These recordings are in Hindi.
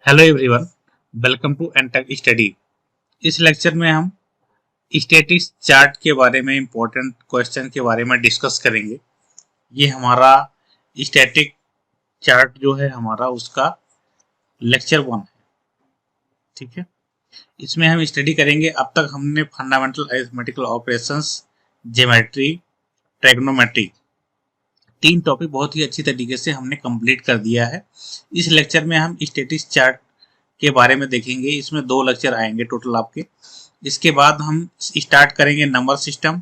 Hello everyone, welcome to Entech study. इस लेक्चर में हम स्टैटिक्स चार्ट के बारे में इंपॉर्टेंट क्वेश्चन के बारे में डिस्कस करेंगे। ये हमारा स्टैटिक चार्ट जो है हमारा उसका लेक्चर 1 है। ठीक है, इसमें हम स्टडी करेंगे। अब तक हमने fundamental arithmetical operations, geometry, trigonometry, 3 topic बहुत ही अच्छी तरीके से हमने कंप्लीट कर दिया है। इस लेक्चर में हम स्टैटिक्स चार्ट के बारे में देखेंगे। इसमें 2 लेक्चर आएंगे टोटल आपके। इसके बाद हम स्टार्ट करेंगे नंबर सिस्टम,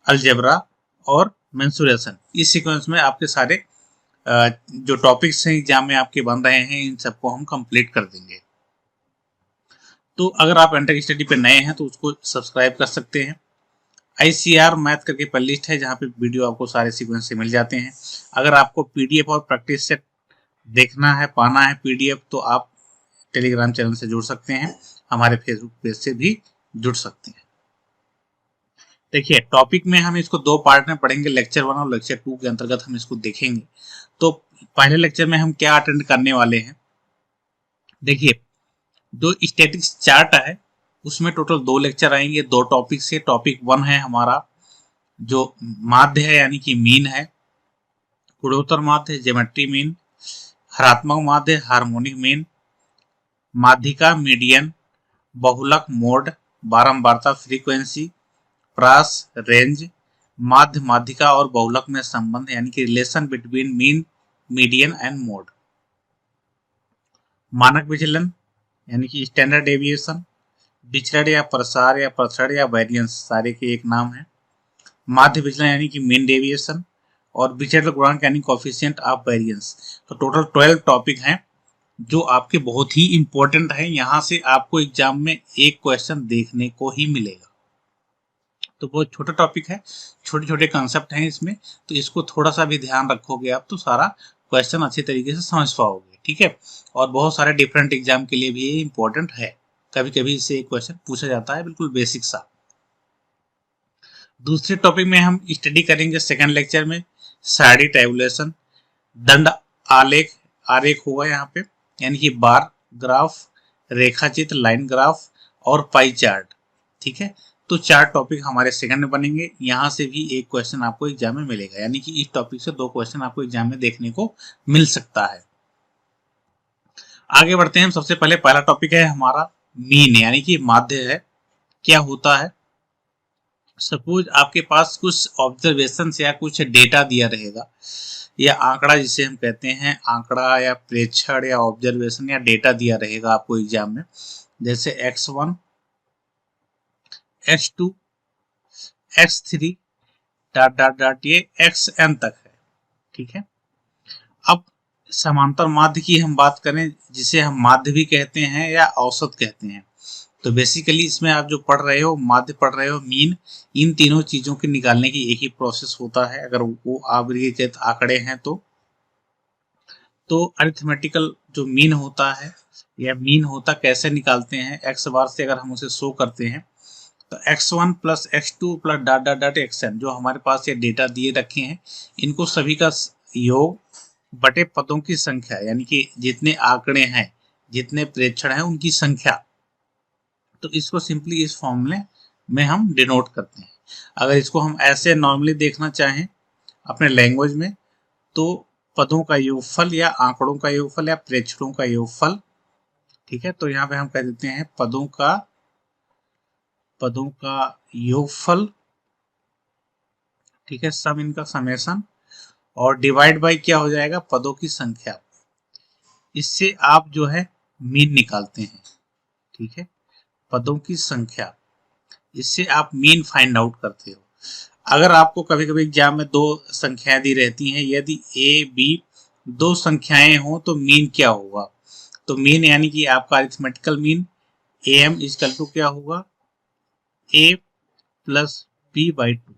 अलजेब्रा और मेंसुरेशन। इस सीक्वेंस में आपके सारे जो टॉपिक्स हैं एग्जाम में आपके बन रहे हैं, इन सबको हम कंप्लीट कर देंगे। तो अगर आप एनटेक स्टडी पे नए हैं तो उसको सब्सक्राइब कर सकते हैं। ICR मैथ करके प्लेलिस्ट है जहाँ पे वीडियो आपको सारे सीक्वेंस से मिल जाते हैं। अगर आपको PDF और प्रैक्टिस सेट देखना है, पाना है PDF, तो आप टेलीग्राम चैनल से जुड़ सकते हैं, हमारे फेसबुक पेज से भी जुड़ सकते हैं। देखिए, टॉपिक में हम इसको 2 पार्ट में पढ़ेंगे, लेक्चर 1 और लेक्चर 2 के अंतर्गत हम इसको देखेंगे। तो पहले लेक्चर में हम क्या अटेंड करने वाले हैं। देखिए, जो स्टैटिक्स चार्ट है उसमें टोटल 2 लेक्चर आएंगे, 2 टॉपिक से। टॉपिक 1 है हमारा जो माध्य है यानी कि मीन है, गुणोत्तर माध्य, ज्योमेट्री मीन, हरात्मक माध्य, हार्मोनिक मीन, माध्यिका मीडियन, बहुलक मोड, बारंबारता फ्रीक्वेंसी, प्रास रेंज, माध्य माध्यिका और बहुलक में संबंध यानी कि relation between mean, median and mode, मानक विचलन यानी कि स्टैंडर्ड डेविएशन, विचरण या प्रसार या प्रसरण या वेरिएंस, सारे के एक नाम है, माध्य विचलन यानी कि मीन डेविएशन, और विचरण गुणांक यानी कोएफिशिएंट ऑफ वेरिएंस। तो टोटल 12 टॉपिक हैं जो आपके बहुत ही इंपॉर्टेंट है। यहाँ से आपको एग्जाम में एक क्वेश्चन देखने को ही मिलेगा। तो बहुत छोटा टॉपिक है, छोटे छोटे कंसेप्ट हैं इसमें, तो इसको थोड़ा सा भी ध्यान रखोगे आप तो सारा क्वेश्चन अच्छी तरीके से समझ पाओगे। ठीक है, और बहुत सारे डिफरेंट एग्जाम के लिए भी ये इंपॉर्टेंट है। कभी कभी इससे एक क्वेश्चन पूछा जाता है, बिल्कुल बेसिक सा। दूसरे टॉपिक में हम स्टडी करेंगे सेकेंड लेक्चर में सारणी टेबुलेशन, दंड आलेख, आरेख होगा यहाँ पे, यानी कि बार ग्राफ, रेखाचित्र लाइन ग्राफ और पाई चार्ट। ठीक है, तो 4 टॉपिक हमारे सेकंड में बनेंगे। यहाँ से भी एक क्वेश्चन आपको एग्जाम में मिलेगा, यानी कि इस टॉपिक से 2 क्वेश्चन आपको एग्जाम में देखने को मिल सकता है। आगे बढ़ते हैं। सबसे पहले पहला टॉपिक है हमारा मीन यानी कि माध्य है। क्या होता है, सपोज आपके पास कुछ ऑब्जर्वेशन या कुछ डेटा दिया रहेगा, या आंकड़ा जिसे हम कहते हैं, आंकड़ा या प्रेक्षण या ऑब्जर्वेशन या डेटा दिया रहेगा आपको एग्जाम में, जैसे x1, x2, x3 dot dot dot ये xn तक है। ठीक है, अब समांतर माध्य की हम बात करें, जिसे हम माध्य भी कहते हैं या औसत कहते हैं, तो बेसिकली इसमें आप जो पढ़ रहे हो, माध्य पढ़ रहे हो, मीन, इन तीनों चीजों के निकालने की एक ही प्रोसेस होता है। अगर वो अविभाज्य आंकड़े हैं तो अरिथमेटिकल जो मीन होता है या मीन होता कैसे निकालते हैं, एक्स बार से अगर हम उसे शो करते हैं तो x1 plus x2 plus dot dot dot xn, जो हमारे पास ये डेटा दिए रखे हैं, इनको सभी का योग बटे पदों की संख्या, यानी कि जितने आंकड़े हैं, जितने प्रेक्षण हैं, उनकी संख्या। तो इसको सिंपली इस फॉर्मूले में हम डिनोट करते हैं। अगर इसको हम ऐसे नॉर्मली देखना चाहें अपने लैंग्वेज में, तो पदों का योगफल या आंकड़ों का योगफल या प्रेक्षणों का योगफल। ठीक है, तो यहाँ पे हम कह देते हैं पदों का योगफल। ठीक है, सम इनका समेशन, और डिवाइड बाय क्या हो जाएगा, पदों की संख्या। इससे आप जो है मीन निकालते हैं। ठीक है, पदों की संख्या, इससे आप मीन फाइंड आउट करते हो। अगर आपको कभी कभी एग्जाम में 2 संख्याएं दी रहती हैं, यदि a b 2 संख्याएं हो तो मीन क्या होगा, तो मीन यानी कि आपका arithmetical mean am equal to क्या होगा, a प्लस b बाई 2।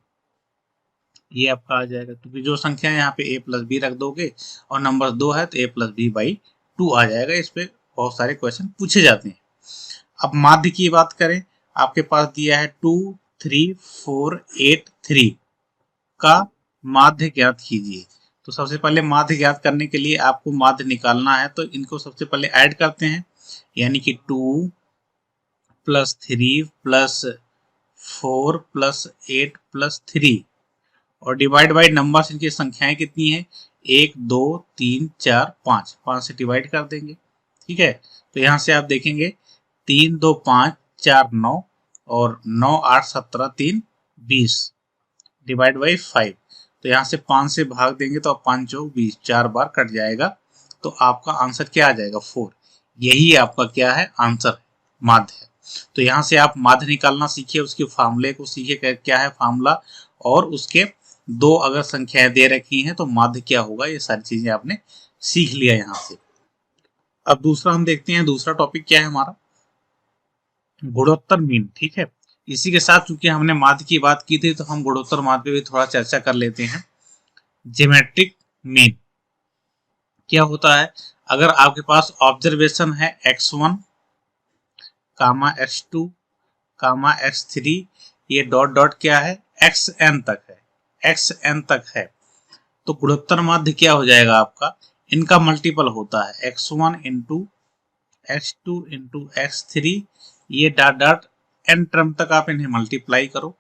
ये आपका आ जाएगा, क्योंकि जो संख्या है यहाँ पे a प्लस बी रख दोगे और नंबर 2 है तो a प्लस बी बाई 2 आ जाएगा। इस पे बहुत सारे क्वेश्चन पूछे जाते हैं। अब माध्य की बात करें, आपके पास दिया है 2 3 4 8 3 का माध्य ज्ञात कीजिए। तो सबसे पहले माध्य ज्ञात करने के लिए आपको माध्य निकालना है, तो इनको सबसे पहले ऐड करते हैं, यानी कि 2 + 3 + 4 + 8 + 3 और डिवाइड बाई नंबर्स, इनकी संख्याएं कितनी है 1 2 3 4 5, 5 से डिवाइड कर देंगे। ठीक है, तो यहाँ से आप देखेंगे 3 2 5 4 9 और 9 8 17 3 20 डिवाइड बाई 5। तो यहाँ से 5 से भाग देंगे तो 5 चौक 20, 4 बार कट जाएगा, तो आपका आंसर क्या आ जाएगा 4। यही आपका क्या है आंसर माध्य है। तो यहाँ से आप माध्य निकालना सीखिए, उसके फार्मूले को सीखिए क्या है फार्मूला, और उसके दो अगर संख्याएं दे रखी हैं तो माध्य क्या होगा, ये सारी चीजें आपने सीख लिया यहाँ से। अब दूसरा हम देखते हैं, दूसरा टॉपिक क्या है हमारा गुणोत्तर मीन। ठीक है, इसी के साथ चूंकि हमने माध्य की बात की थी तो हम गुणोत्तर माध्य पे भी थोड़ा चर्चा कर लेते हैं। ज्योमेट्रिक मीन क्या होता है, अगर आपके पास ऑब्जर्वेशन है x1, x2, x3, ये डॉट डॉट क्या है xn तक है, xn तक है, तो गुणोत्तर माध्य क्या हो जाएगा आपका, इनका मल्टीपल होता है x1 into x2 into x3, ये डॉट डॉट n टर्म तक आप इन्हें मल्टीप्लाई करो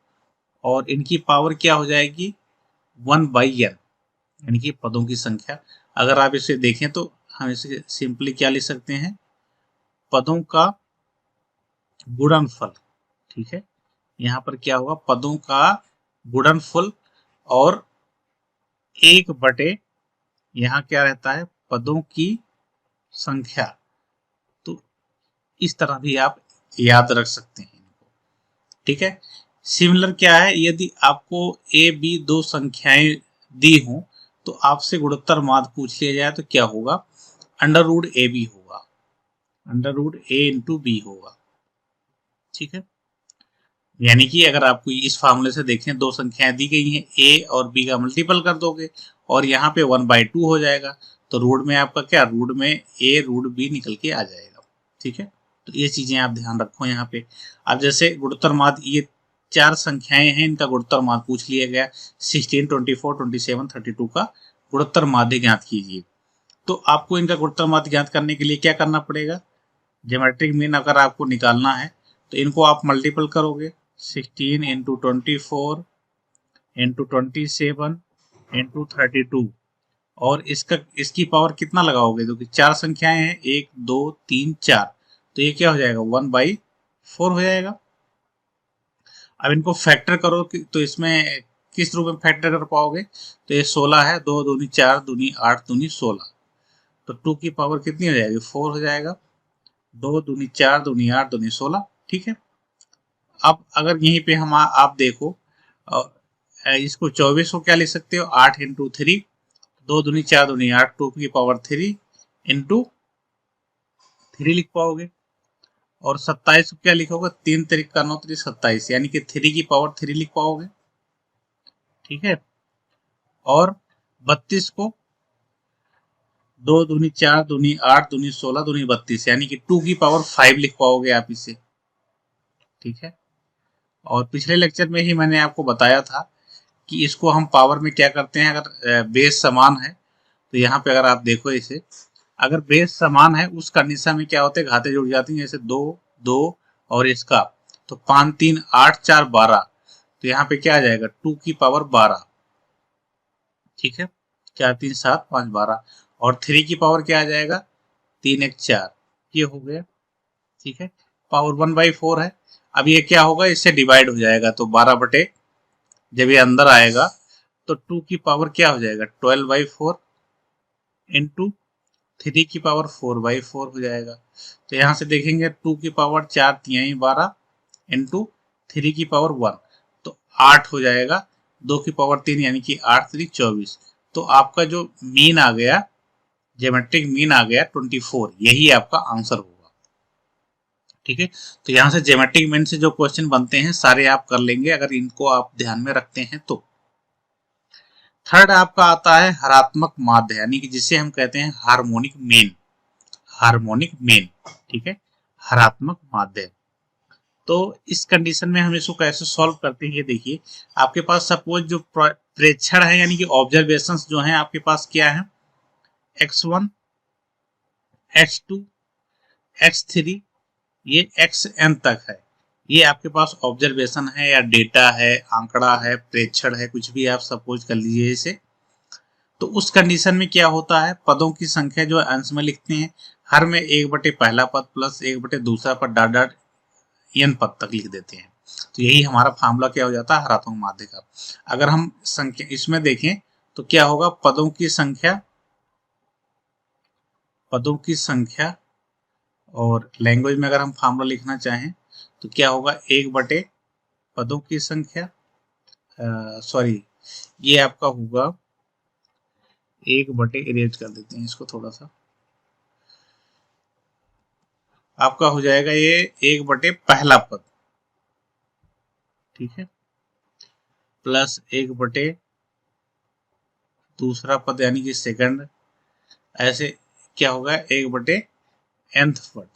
और इनकी पावर क्या हो जाएगी 1/n, यानी कि पदों की संख्या। अगर आप इसे देखें तो हम इसे सिंपली क्या लिख सकते हैं, पदों का गुणनफल। ठीक है, यहाँ पर क्या होगा पदों का गुणनफल और 1/, यहाँ क्या रहता है पदों की संख्या। तो इस तरह भी आप याद रख सकते हैं इनको। ठीक है, सिमिलर क्या है, यदि आपको ए बी दो संख्याएं दी हों तो आपसे गुणोत्तर माध्य पूछ लिया जाए तो क्या होगा, √AB होगा, √A इंटू बी होगा। ठीक है, यानी कि अगर आपको इस फार्मूले से देखें, दो संख्याएं दी गई हैं, a और b का मल्टीपल कर दोगे और यहाँ पे 1/2 हो जाएगा, तो रूट में आपका क्या, रूट में a√b निकल के आ जाएगा। ठीक है, तो ये चीजें आप ध्यान रखो यहाँ पे। अब जैसे गुणोत्तर माध्य, ये 4 संख्याएं हैं, इनका गुणोत्तर माध्य पूछ लिया गया, 16, 24, 27, 32 का गुणोत्तर माध्य ज्ञात कीजिए। तो आपको इनका गुणोत्तर माध्य ज्ञात करने के लिए क्या करना पड़ेगा, ज्योमेट्रिक मीन अगर आपको निकालना है तो इनको आप मल्टीपल करोगे, 16 इंटू 24 इंटू 27 इंटू 32 और इसकी पावर कितना लगाओगे, क्योंकि 4 संख्याएं हैं 1 2 3 4, तो ये क्या हो जाएगा 1/4 हो जाएगा। अब इनको फैक्टर करो तो इसमें किस रूप में फैक्टर कर पाओगे, तो ये 16 है, 2 दूनी 4 दूनी 8 दूनी 16, तो 2 की पावर कितनी हो जाएगी 4 हो जाएगा, 2 दूनी 4 दूनी 8 दूनी 16। ठीक है, अब अगर यहीं पे हम आप देखो इसको 24 को क्या लिख सकते हो 8 इंटू 3, 2 दूनी 4 दूनी 8, 2 की पावर 3 इंटू 3 लिख पाओगे, और 27 को क्या लिखोगे 3 3 का 9 3 27, यानी कि 3 की पावर 3 लिख पाओगे। ठीक है, और 32 को 2 दूनी 4 दूनी 8 दूनी 16 दूनी 32, यानी कि 2 की पावर 5 लिख पाओगे आप इसे। ठीक है, और पिछले लेक्चर में ही मैंने आपको बताया था कि इसको हम पावर में क्या करते हैं, अगर बेस समान है तो यहाँ पे अगर आप देखो इसे, अगर बेस समान है उस कंडीशन में क्या होते हैं घातें जुड़ जाती हैं, जैसे 2 2 और इसका, तो 5 3 8 4 12, तो यहाँ पे क्या आ जाएगा 2 की पावर 12। ठीक है, 4 3 7 5 12, और 3 की पावर क्या आ जाएगा 3 1 4, ये हो गया। ठीक है, पावर 1/4 है। अब ये क्या होगा, इससे डिवाइड हो जाएगा, तो 12 जब ये अंदर आएगा तो 2 की पावर क्या हो जाएगा 12/4 इंटू 3 की पावर 4/4 हो जाएगा। तो यहाँ से देखेंगे 2 की पावर 4 तिहाई 12 इंटू 3 की पावर 1, तो 8 हो जाएगा, 2 की पावर 3 यानी कि 8 3 24। तो आपका जो मीन आ गया, ज्योमेट्रिक मीन आ गया 24, यही आपका आंसर होगा। ठीक है, तो यहाँ से ज्योमेट्रिक मीन से जो क्वेश्चन बनते हैं सारे आप कर लेंगे अगर इनको आप ध्यान में रखते हैं तो। थर्ड आपका आता है हरात्मक माध्य, यानी कि जिसे हम कहते हैं हार्मोनिक मीन, हार्मोनिक मीन। ठीक है, हरात्मक माध्य। तो इस कंडीशन में हम इसको कैसे सॉल्व करते हैं, ये देखिए, आपके पास सपोज जो प्रेक्षण है यानी कि ऑब्जर्वेशंस जो हैं आपके पास क्या है, x1, x2, x3, ये xn तक है। ये आपके पास ऑब्जर्वेशन है या डेटा है, आंकड़ा है, प्रेक्षण है, कुछ भी आप सपोज कर लीजिए इसे। तो उस कंडीशन में क्या होता है, पदों की संख्या जो अंश में लिखते हैं, हर में 1 बटे पहला पद प्लस 1 बटे दूसरा पद डॉट डॉट n पद तक लिख देते हैं। तो यही हमारा फार्मूला क्या हो जाता है, हरात्मक माध्य का। अगर हम संख्या इसमें देखें तो क्या होगा, पदों की संख्या और लैंग्वेज में अगर हम फार्मूला लिखना चाहें तो क्या होगा, 1 बटे पदों की संख्या, सॉरी ये आपका होगा 1 बटे, इरेज कर देते हैं इसको थोड़ा सा, आपका हो जाएगा ये 1 बटे पहला पद, ठीक है, प्लस 1 बटे दूसरा पद यानी कि सेकंड, ऐसे क्या होगा 1 बटे nth पद,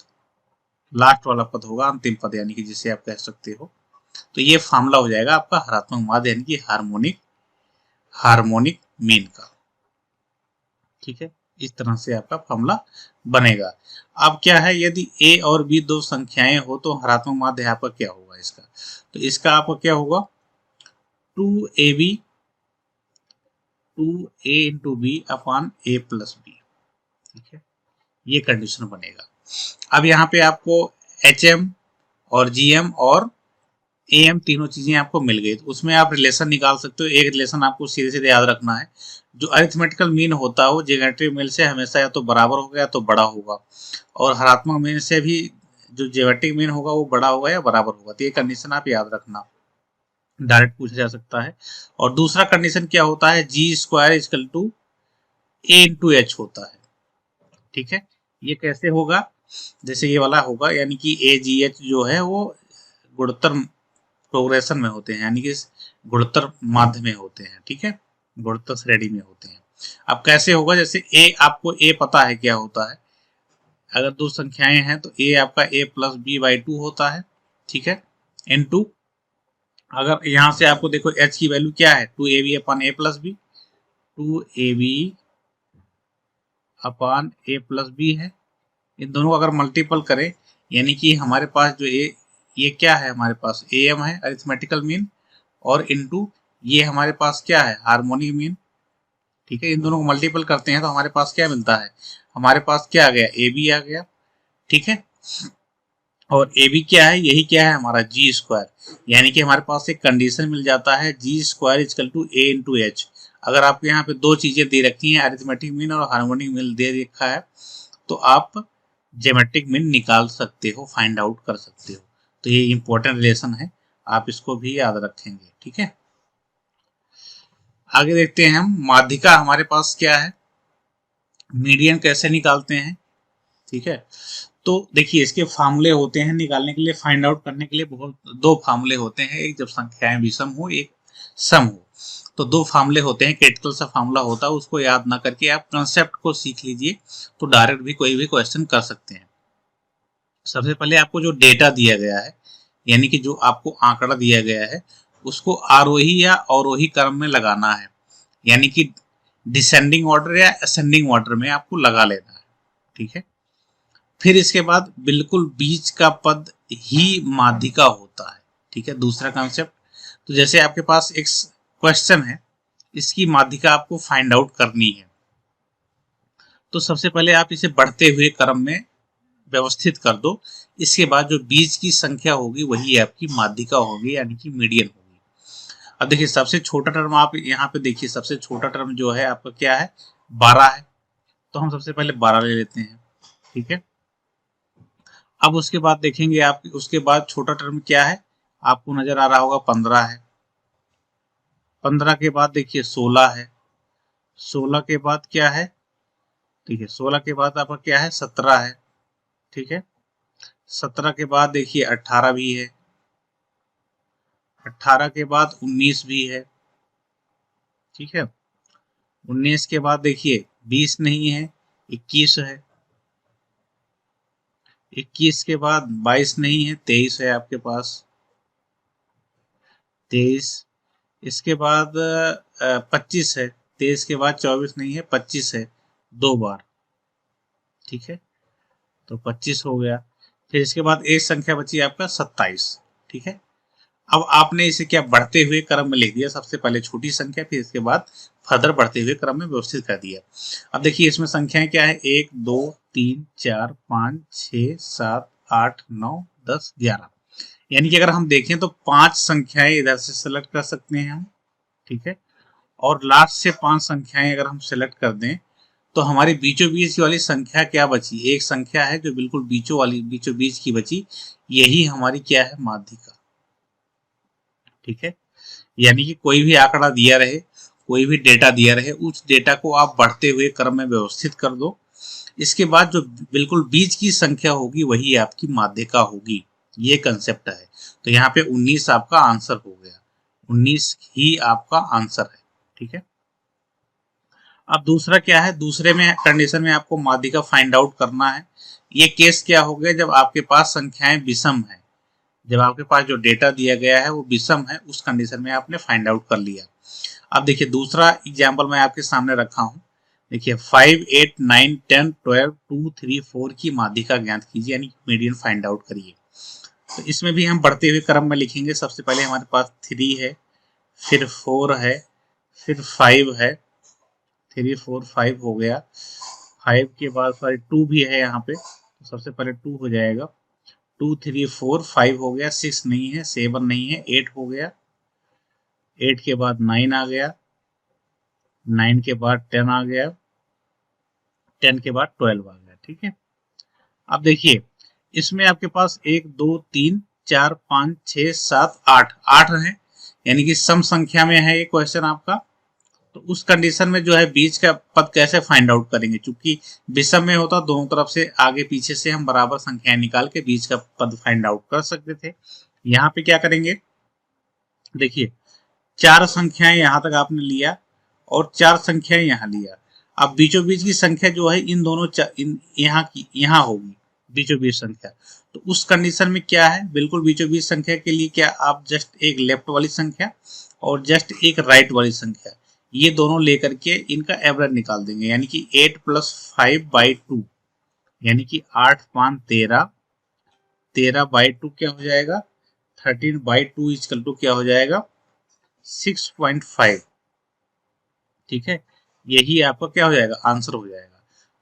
लास्ट वाला पद होगा अंतिम पद यानी कि जिसे आप कह सकते हो। तो ये फार्मूला हो जाएगा आपका हरात्मक माध्य यानी कि हार्मोनिक मीन का, ठीक है। इस तरह से आपका फार्मूला बनेगा। अब क्या है, यदि a और b दो संख्याएं हो तो हरात्मक माध्य आपका क्या होगा इसका, तो इसका आपका क्या होगा, 2ab 2a into B upon a plus B, ठीक है, ये कंडीशन बनेगा। अब यहाँ पे आपको HM और GM और AM तीनों चीजें आपको मिल गई, तो उसमें आप रिलेशन निकाल सकते हो। एक रिलेशन आपको सीधे सीधे याद रखना है, जो अरिथमेटिकल मीन होता है वो ज्योमेट्रिक मीन से हमेशा या तो बराबर होगा या तो बड़ा होगा, और हरात्मक मीन से भी जो ज्योमेट्रिक मीन होगा वो बड़ा होगा या बराबर होगा। तो ये कंडीशन आप याद रखना, डायरेक्ट पूछा जा सकता है। और दूसरा कंडीशन क्या होता है, G² equal to A into H होता है, ठीक है। ये कैसे होगा, जैसे ये वाला होगा, यानी कि AGH जो है वो गुणोत्तर प्रोग्रेशन में होते हैं, यानी कि गुणोत्तर माध्य में होते हैं, ठीक है, गुणोत्तर श्रेणी में होते हैं। अब कैसे होगा, जैसे आपको A पता है क्या होता है, अगर दो संख्याएं हैं तो A आपका A प्लस बी बाई 2 होता है, ठीक है, इनटू, अगर यहां से आपको देखो H की वैल्यू क्या है, 2ab upon A plus B, 2ab upon A plus B है। इन दोनों को अगर मल्टीपल करें, यानी कि हमारे पास जो ये क्या है, हमारे पास AM है अरिथमेटिकल मीन, और इनटू ये हमारे पास क्या है, हार्मोनिक मीन, ठीक है। इन दोनों को मल्टीपल करते हैं तो हमारे पास क्या मिलता है, हमारे पास क्या आ गया, AB आ गया, ठीक है। और AB क्या है, यही क्या है हमारा G², यानी कि हमारे पास एक कंडीशन मिल जाता है G² equal to A into H। अगर आपको यहाँ पे दो चीजें दे रखी हैं, अरिथमेटिक मीन और हार्मोनिक मीन दे रखा है, तो आप ज्योमेट्रिक मीन निकाल सकते हो, फाइंड आउट कर सकते हो। तो ये इंपॉर्टेंट रिलेशन है, आप इसको भी याद रखेंगे, ठीक है। आगे देखते हैं हम, माध्यिका हमारे पास क्या है, मीडियन कैसे निकालते हैं, ठीक है। तो देखिए इसके फार्मूले होते हैं निकालने के लिए, फाइंड आउट करने के लिए बहुत, दो फार्मूले होते हैं, एक जब संख्याएं विषम हो, एक सम हो। तो दो फार्मूले होते हैं, क्रिटिकल सा फार्मूला होता है, उसको याद ना करके आप कंसेप्ट को सीख लीजिए, तो डायरेक्ट भी कोई भी क्वेश्चन कर सकते हैं। सबसे पहले आपको जो डेटा दिया गया है, यानी कि जो आपको आंकड़ा दिया गया है, उसको आरोही या अवरोही क्रम में लगाना है, यानी कि डिसेंडिंग ऑर्डर या असेंडिंग ऑर्डर में आपको लगा लेना है, ठीक है। फिर इसके बाद बिल्कुल बीच का पद ही माध्यिका होता है, ठीक है, दूसरा कॉन्सेप्ट। तो जैसे आपके पास एक क्वेश्चन है, इसकी माध्यिका आपको फाइंड आउट करनी है, तो सबसे पहले आप इसे बढ़ते हुए क्रम में व्यवस्थित कर दो। इसके बाद जो बीच की संख्या होगी वही आपकी माध्यिका होगी, यानी कि मीडियन होगी। अब देखिए सबसे छोटा टर्म आप यहाँ पे देखिए, सबसे छोटा टर्म जो है आपका क्या है, 12 है, तो हम सबसे पहले 12 ले लेते हैं, ठीक है। अब उसके बाद देखेंगे आप, उसके बाद छोटा टर्म क्या है, आपको नजर आ रहा होगा 15 है, 15 के बाद देखिए 16 है, 16 के बाद क्या है, ठीक है, 16 के बाद आपका क्या है, 17 है, ठीक है। 17 के बाद देखिए 18 भी है, 18 के बाद 19 भी है, ठीक है। 19 के बाद देखिए 20 नहीं है, 21 है, 21 के बाद 22 नहीं है, 23 है आपके पास, 23, इसके बाद 25 है, 23 के बाद 24 नहीं है, 25 है 2 बार, ठीक है, तो 25 हो गया। फिर इसके बाद एक संख्या बची आपका 27, ठीक है। अब आपने इसे क्या बढ़ते हुए क्रम में लिख दिया, सबसे पहले छोटी संख्या, फिर इसके बाद फर्दर बढ़ते हुए क्रम में व्यवस्थित कर दिया। अब देखिए इसमें संख्याएं क्या है, 1 2 3 4 5 6 7 8 9 10 11, यानी कि अगर हम देखें तो 5 संख्याएं इधर से सेलेक्ट कर सकते हैं हम, ठीक है। और लास्ट से 5 संख्याएं अगर हम सेलेक्ट कर दें तो हमारी बीचों बीच वाली संख्या क्या बची, एक संख्या है जो बिल्कुल बीचों बीच की बची, यही हमारी क्या है, माध्यिका, ठीक है। यानी कि कोई भी आंकड़ा दिया रहे, कोई भी डेटा दिया रहे, उस डेटा को आप बढ़ते हुए क्रम में व्यवस्थित कर दो। इसके बाद जो बिल्कुल बीच की संख्या होगी वही आपकी माध्यिका होगी, ये कंसेप्ट है। तो यहाँ पे 19 आपका आंसर हो गया, 19 ही आपका आंसर है, ठीक है। अब दूसरा क्या है, दूसरे में कंडीशन में आपको माध्यिका फाइंड आउट करना है। ये केस क्या हो गया, जब आपके पास संख्याएं विषम है, जब आपके पास जो डेटा दिया गया है वो विषम है, उस कंडीशन में आपने फाइंड आउट कर लिया। अब देखिए दूसरा एग्जाम्पल मैं आपके सामने रखा हूं, देखिए 5 8 9 10 12 2 3 4 की माध्यिका ज्ञात कीजिए, यानी मीडियन फाइंड आउट करिए। तो इसमें भी हम बढ़ते हुए क्रम में लिखेंगे। सबसे पहले हमारे पास 3 है, फिर 4 है, फिर 5 है, 3 4 5 हो गया। 5 के बाद सॉरी 2 भी है यहाँ पे, तो सबसे पहले 2 हो जाएगा। 2 3 4 5 हो गया, 6 नहीं है, 7 नहीं है, 8 हो गया। 8 के बाद 9 आ गया, 9 के बाद 10 आ गया, 10 के बाद 12 आ गया, ठीक है। अब देखिए इसमें आपके पास 1 2 3 4 5 6 7 8 8 है, यानी कि सम संख्या में है ये क्वेश्चन आपका। तो उस कंडीशन में जो है बीच का पद कैसे फाइंड आउट करेंगे, क्योंकि विषम में होता दोनों तरफ से आगे पीछे से हम बराबर संख्याएं निकाल के बीच का पद फाइंड आउट कर सकते थे। यहाँ पे क्या करेंगे, देखिए 4 संख्याएं यहां तक आपने लिया और 4 संख्याएं यहां लिया। अब बीचों बीच की संख्या जो है इन दोनों यहाँ होगी बीचों बीच संख्या। तो उस कंडीशन में क्या है, बिल्कुल बीचों बीच संख्या के लिए क्या आप जस्ट एक लेफ्ट वाली संख्या और जस्ट एक राइट वाली संख्या, ये दोनों लेकर के इनका एवरेज निकाल देंगे, यानी कि 8 + 5/2, यानी कि 8 5 13, 13/2 क्या हो जाएगा, 13/2 इक्वल टू क्या हो जाएगा, 6.5, ठीक है। यही आपका क्या हो जाएगा, आंसर हो जाएगा।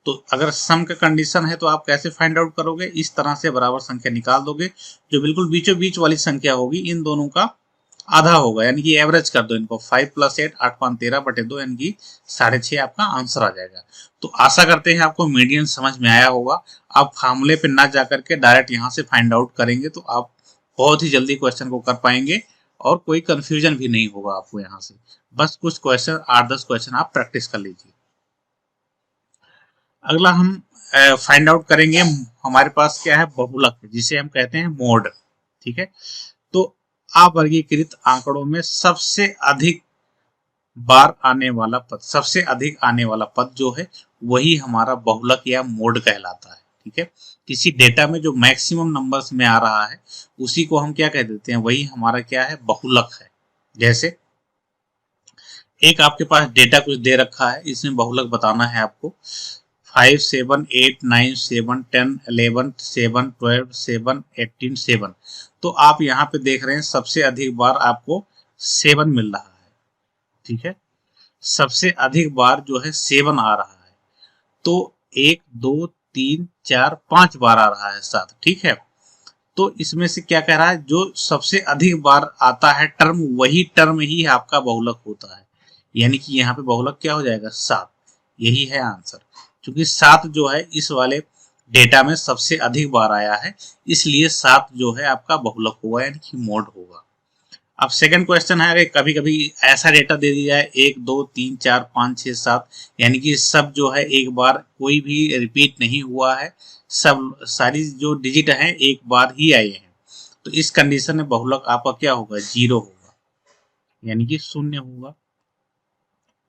तो अगर सम का कंडीशन है तो आप कैसे फाइंड आउट करोगे, इस तरह से बराबर संख्या निकाल दोगे, जो बिल्कुल बीचों बीच वाली संख्या होगी इन दोनों का आधा होगा, यानी कि एवरेज कर दो इनको, 5 + 8 8 5 13/2, यानी कि 6.5 आपका आंसर आ जाएगा। तो आशा करते हैं आपको मीडियन समझ में आया होगा। आप फार्मूले पे ना जाकर के डायरेक्ट यहाँ से फाइंड आउट करेंगे तो आप बहुत ही जल्दी क्वेश्चन को कर पाएंगे और कोई कंफ्यूजन भी नहीं होगा आपको यहाँ से। बस कुछ क्वेश्चन 8-10 क्वेश्चन आप प्रैक्टिस कर लीजिए। अगला हम फाइंड आउट करेंगे, हमारे पास क्या है, बहुलक, जिसे हम कहते हैं मोड, ठीक है। तो अवर्गीकृत आंकड़ों में सबसे अधिक बार आने वाला पद, सबसे अधिक आने वाला पद जो है वही हमारा बहुलक या मोड कहलाता है, ठीक है। किसी डेटा में जो मैक्सिमम नंबर्स में आ रहा है उसी को हम क्या कह देते हैं, वही हमारा क्या है, बहुलक है। जैसे एक आपके पास डेटा कुछ दे रखा है, इसमें बहुलक बताना है आपको, 5 7 8 9 7 10 11 7 12 7 18 7। तो आप यहाँ पे देख रहे हैं सबसे अधिक बार आपको 7 मिल रहा है, ठीक है। सबसे अधिक बार जो है 7 आ रहा है, तो 1 2 3 4 5 बार आ रहा है 7, ठीक है। तो इसमें से क्या कह रहा है, जो सबसे अधिक बार आता है टर्म, वही टर्म ही आपका बहुलक होता है, यानी कि यहाँ पे बहुलक क्या हो जाएगा, 7, यही है आंसर। क्योंकि 7 जो है इस वाले डेटा में सबसे अधिक बार आया है, इसलिए 7 जो है आपका बहुलक होगा, यानी कि मोड होगा। अब सेकंड क्वेश्चन है, अगर कभी कभी ऐसा डेटा दे दिया जाए 1 2 3 4 5 6 7, यानी कि सब जो है एक बार कोई भी रिपीट नहीं हुआ है, सब सारी जो डिजिट हैं एक बार ही आए हैं, तो इस कंडीशन में बहुलक आपका क्या होगा, 0 होगा, यानी कि 0 होगा,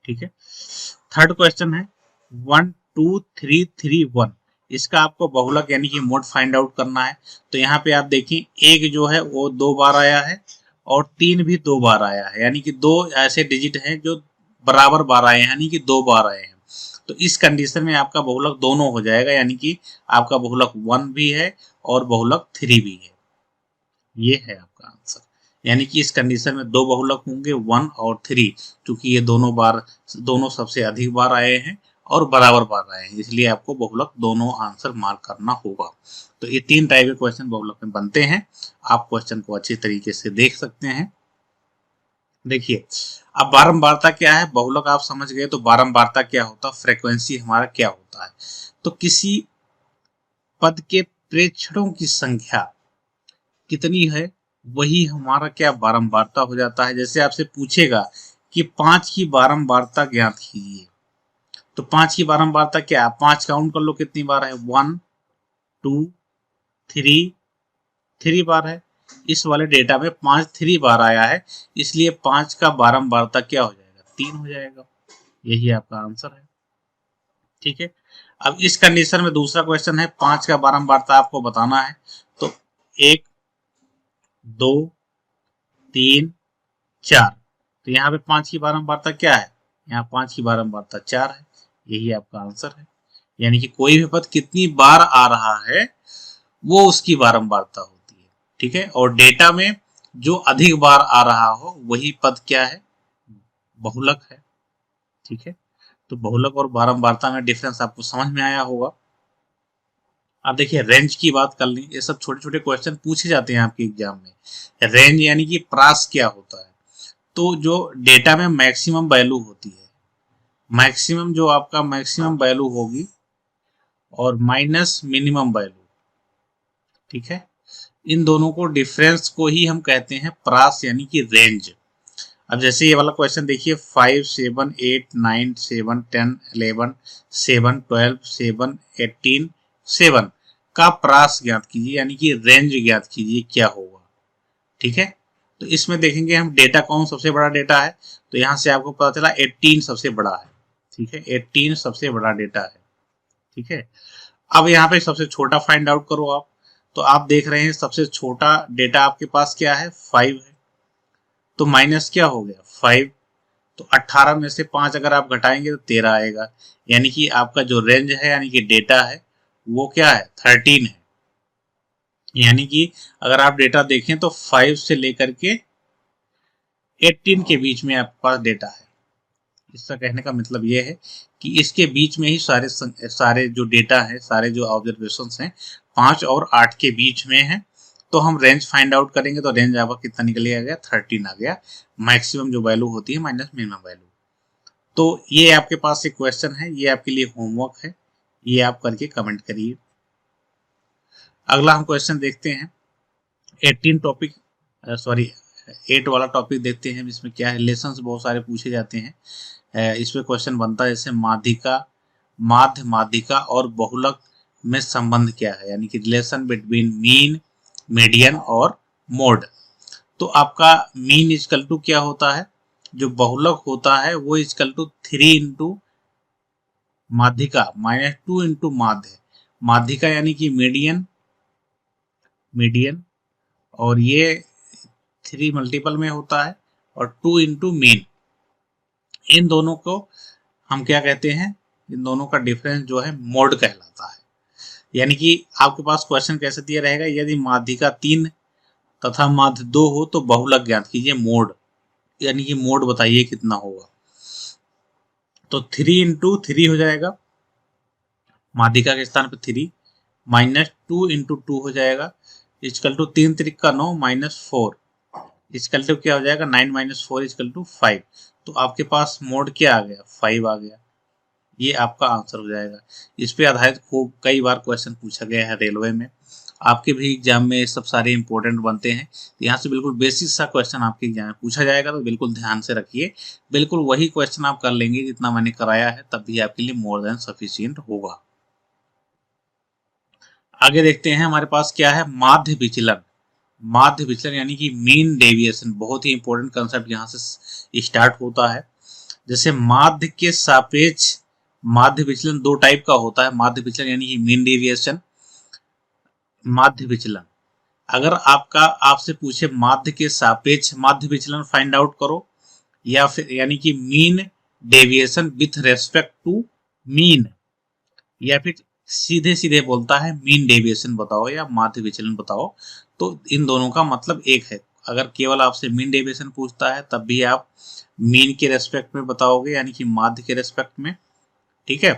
ठीक है। थर्ड क्वेश्चन है 1 2 3 3 1, इसका आपको बहुलक यानी कि मोड फाइंड आउट करना है। तो यहाँ पे आप देखिए एक जो है वो 2 बार आया है और 3 भी 2 बार आया है, यानी कि 2 ऐसे डिजिट हैं जो बराबर बार आए हैं, यानी कि 2 बार आए हैं। तो इस कंडीशन में आपका बहुलक दोनों हो जाएगा, यानी कि आपका बहुलक 1 भी है और बहुलक 3 भी है। ये है आपका आंसर, यानी कि इस कंडीशन में दो बहुलक होंगे 1 और 3, क्योंकि ये दोनों सबसे अधिक बार आए हैं और बराबर बार आए हैं, इसलिए आपको बहुलक दोनों आंसर मार्क करना होगा। तो ये 3 टाइप के क्वेश्चन बहुलक में बनते हैं। आप क्वेश्चन को अच्छी तरीके से देख सकते हैं। देखिए, अब बारंबारता क्या है, बहुलक आप समझ गए, तो बारंबारता क्या होता है, फ्रीक्वेंसी हमारा क्या होता है। तो किसी पद के प्रेक्षणों की संख्या कितनी है, वही हमारा क्या बारंबारता हो जाता है। जैसे आपसे पूछेगा कि 5 की बारंबारता ज्ञात कीजिए, तो 5 की बारंबारता क्या है, 5 काउंट कर लो कितनी बार है, 1 2 3 बार है। इस वाले डेटा में 5 3 बार आया है, इसलिए 5 का बारंबारता क्या हो जाएगा, 3 हो जाएगा। यही आपका आंसर है। ठीक है, अब इस कंडीशन में दूसरा क्वेश्चन है, 5 का बारंबारता आपको बताना है। तो 1 2 3 4, तो यहाँ पे 5 की बारंबारता क्या है, यहाँ 5 की बारंबारता 4 है। यही आपका आंसर है, यानी कि कोई भी पद कितनी बार आ रहा है वो उसकी बारंबारता होती है। ठीक है, और डेटा में जो अधिक बार आ रहा हो वही पद क्या है, बहुलक है। ठीक है, तो बहुलक और बारंबारता में डिफरेंस आपको समझ में आया होगा। अब देखिए, रेंज की बात कर ली, ये सब छोटे छोटे क्वेश्चन पूछे जाते हैं आपके एग्जाम में। रेंज यानी कि प्रास क्या होता है, तो जो डेटा में मैक्सिमम वैल्यू होती है, मैक्सिमम जो आपका मैक्सिमम वैल्यू होगी और माइनस मिनिमम वैल्यू, ठीक है, इन दोनों को डिफरेंस को ही हम कहते हैं प्रास यानी कि रेंज। अब जैसे ये वाला क्वेश्चन देखिए, 5 7 8 9 7 10 11 7 12 7 18 7 का प्रास ज्ञात कीजिए, यानी कि रेंज ज्ञात कीजिए क्या होगा। ठीक है, तो इसमें देखेंगे हम डेटा कौन सबसे बड़ा डेटा है, तो यहां से आपको पता चला 18 सबसे बड़ा है। ठीक है, 18 सबसे बड़ा डेटा है। ठीक है, अब यहाँ पे सबसे छोटा फाइंड आउट करो आप, तो आप देख रहे हैं सबसे छोटा डेटा आपके पास क्या है, 5 है। तो माइनस क्या हो गया, 5, तो 18 में से 5 अगर आप घटाएंगे तो 13 आएगा, यानी कि आपका जो रेंज है यानी कि डेटा है वो क्या है, 13 है। यानी कि अगर आप डेटा देखें तो 5 से लेकर के 18 के बीच में आपके पास डेटा है। इसका कहने का मतलब ये है कि इसके बीच में ही सारे जो डेटा है, सारे जो ऑब्जर्वेशंस हैं 5 और 8 के बीच में है। तो हम रेंज फाइंड आउट करेंगे, तो रेंज आपका कितना निकल गया, 13 आ गया। मैक्सिमम जो वैल्यू होती है माइनस मिनिमम वैल्यू। तो ये आपके पास एक क्वेश्चन है, ये आपके लिए होमवर्क है, ये आप करके कमेंट करिए। अगला हम क्वेश्चन देखते हैं, 18 टॉपिक सॉरी 8 वाला टॉपिक देखते हैं। इसमें क्या है, रिलेशंस बहुत सारे पूछे जाते हैं। इसमें क्वेश्चन बनता है जैसे माध्य माध्यिका और बहुलक में संबंध क्या है, यानी कि रिलेशन बिटवीन मीन, मीडियन और मोड। तो आपका मीन इजकल टू क्या होता है, जो बहुलक होता है वो इजकल टू 3 इंटू माध्यिका माइनस 2 इंटू माध्य। माध्यिका यानी कि मीडियन और ये 3 मल्टीपल में होता है, और 2 इंटू मीन। इन दोनों को हम क्या कहते हैं, इन दोनों का डिफरेंस जो है मोड कहलाता है। यानी कि आपके पास क्वेश्चन कैसे दिया रहेगा, यदि माध्यिका 3 तथा माध्य 2 हो तो बहुलक ज्ञात कीजिए मोड, यानी कि मोड बताइए कितना होगा। तो 3 इंटू 3 हो जाएगा, माध्यिका के स्थान पर 3, माइनस 2 इंटू 2 हो जाएगा, equal to 3 3 9 minus 4, equal to क्या हो जाएगा, 9 माइनस 4 इजकल टू 5। तो आपके पास मोड क्या आ गया, 5 आ गया। ये आपका आंसर हो जाएगा। इस पे आधारित खूब कई बार क्वेश्चन पूछा गया है रेलवे में, आपके भी एग्जाम में सब सारे इंपॉर्टेंट बनते हैं। तो यहाँ से बिल्कुल बेसिक सा क्वेश्चन आपके एग्जाम में पूछा जाएगा, तो बिल्कुल ध्यान से रखिए। बिल्कुल वही क्वेश्चन आप कर लेंगे जितना मैंने कराया है, तब भी आपके लिए मोर देन सफिशियंट होगा। आगे देखते हैं, हमारे पास क्या है, माध्य विचलन। माध्य विचलन यानी कि मीन डेविएशन, बहुत ही इंपॉर्टेंट कंसेप्ट यहाँ से स्टार्ट होता है। जैसे माध्य के सापेक्ष माध्य विचलन 2 टाइप का होता है। माध्य विचलन यानी कि मीन डेविएशन, माध्य विचलन। अगर आपसे पूछे माध्य के सापेक्ष माध्य विचलन फाइंड आउट करो, या फिर यानी कि mean deviation with respect to mean, या फिर सीधे सीधे बोलता है मीन डेविएशन बताओ या माध्य विचलन बताओ, तो इन दोनों का मतलब एक है। अगर केवल आपसे मीन डेविएशन पूछता है तब भी आप मीन के रेस्पेक्ट में बताओगे, यानी कि माध्य के रेस्पेक्ट में, ठीक है।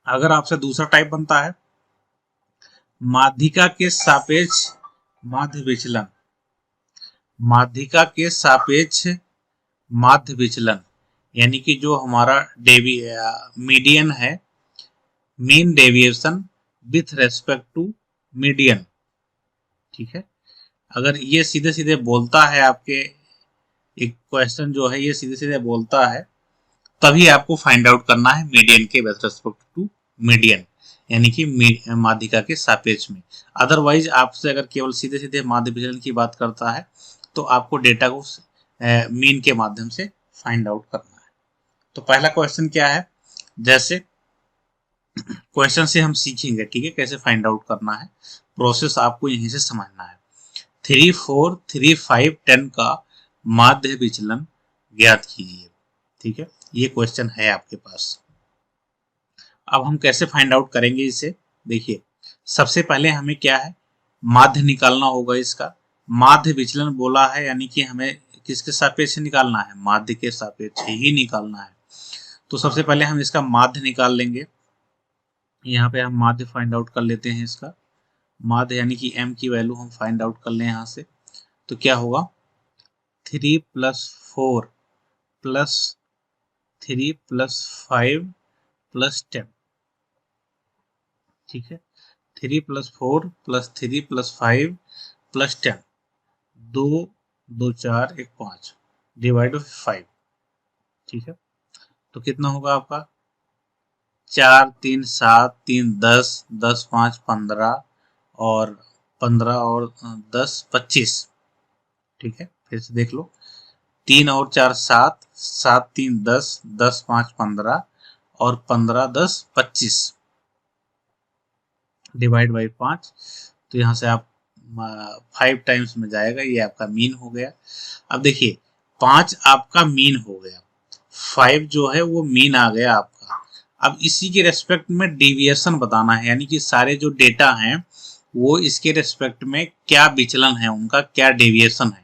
अगर आपसे दूसरा टाइप बनता है माध्यिका के सापेक्ष माध्य विचलन, माध्यिका के सापेक्ष माध्य विचलन, यानी कि जो हमारा मीडियन है, mean deviation with respect to median, ठीक है। अगर ये सीधे सीधे बोलता है, आपके एक क्वेश्चन जो है ये सीधे सीधे बोलता है, तभी आपको फाइंड आउट करना है मीडियन के विथ रेस्पेक्ट टू मीडियन, यानी कि माध्यिका के सापेक्ष में। अदरवाइज आपसे अगर केवल सीधे सीधे माध्य विचलन की बात करता है तो आपको डेटा को मीन के माध्यम से फाइंड आउट करना है। तो पहला क्वेश्चन क्या है, जैसे क्वेश्चन से हम सीखेंगे, ठीक है, कैसे फाइंड आउट करना है, प्रोसेस आपको यहीं से समझना है। 3, 4, 3, 5, 10 का माध्य विचलन ज्ञात कीजिए, ठीक है, ये क्वेश्चन है आपके पास। अब हम कैसे फाइंड आउट करेंगे इसे, देखिए सबसे पहले हमें क्या है, माध्य निकालना होगा इसका। माध्य विचलन बोला है, यानी कि हमें किसके सापेक्ष निकालना है, माध्य के सापेक्ष ही निकालना है। तो सबसे पहले हम इसका माध्य निकाल लेंगे। यहाँ पे हम माध्य फाइंड आउट कर लेते हैं इसका माध्य, यानी कि m की वैल्यू हम फाइंड आउट कर लें यहाँ से। तो क्या होगा, 3 + 4 + 3 + 5 + 10, ठीक है। 3 + 4 + 3 + 5 + 10, 2 2 4 1 5 डिवाइड 5, ठीक है। तो कितना होगा आपका, 4 3 7 3 10 10 5 15 और 15 और 10 25, ठीक है। फिर से देख लो, 3 और 4 7 7 3 10 10 5 15 और 15 10 25 डिवाइड बाई 5। तो यहाँ से आप 5 टाइम्स में जाएगा, ये आपका मीन हो गया। अब देखिए 5 आपका मीन हो गया, 5 जो है वो मीन आ गया आपका। अब इसी के रेस्पेक्ट में डेविएशन बताना है, यानी कि सारे जो डेटा हैं वो इसके रेस्पेक्ट में क्या विचलन है, उनका क्या डेविएशन है।